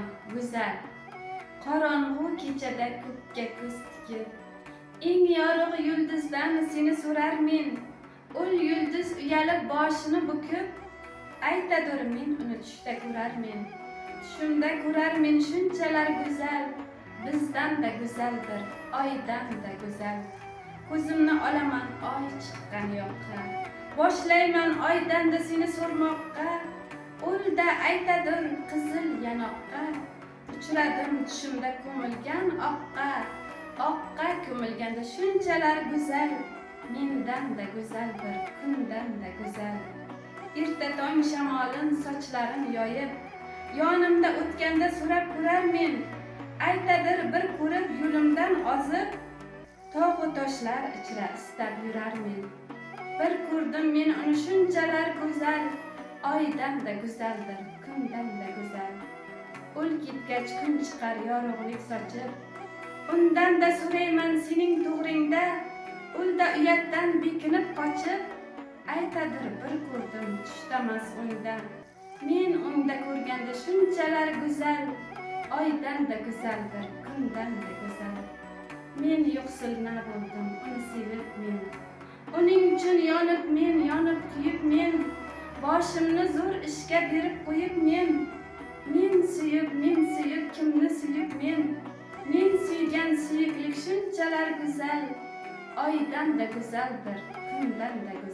osmon go'zal. Qorong'u kechada ko'kka ko'z tikib, eng yorug' yulduzdan seni so'rar men. Ul yulduz uyalib boshini bukib, aytadur men uni tushda ko'rarmen. Tushimda ko'rarmen shunchalar go'zal, bizdan da go'zaldir, oydan da go'zal. Ko'zimni olaman oy chiqqan yoqqa, boshlayman oydan da seni so'rmoqqa. Ulda aytadur qizil yanoqqa, uchradim tushimda ko'milgan oqqa. Oqqa ko'milganda shunchalar go'zal, mendan da go'zaldir, kundan da go'zal. Erta tong shamolin sochlarin yoyib, yonimda o'tganda so'rab ko'rarmen. Aytadir bir ko'rib yo'limdan ozib, tog' toshlar ichra istab yurarmen. Bir ko'rdim men uni shunchalar go'zal, oydan da go'zaldir, kundan da go'zal. Ul ketgach kun chiqar yorug'lik sochib, undan da so'rayman sening to'g'ringda. Ulda uyatdan bekinib qochib, aytadir bir ko'rdim tushdamas o'ngda. Men o'ngda ko'rganda shunchalar go'zal, oydan da go'zaldir, kundan da go'zal. Men yo'qsilna bo'ldim uni sevib men, uning uchun yonib men, yonib kuyib men. Boshimni zo'r ishga berib qo'yib men. Men suyib kimni suyib men. Men suygan suyuklik shunchalar go'zal, oydan da go'zaldir, kundan da go'zal.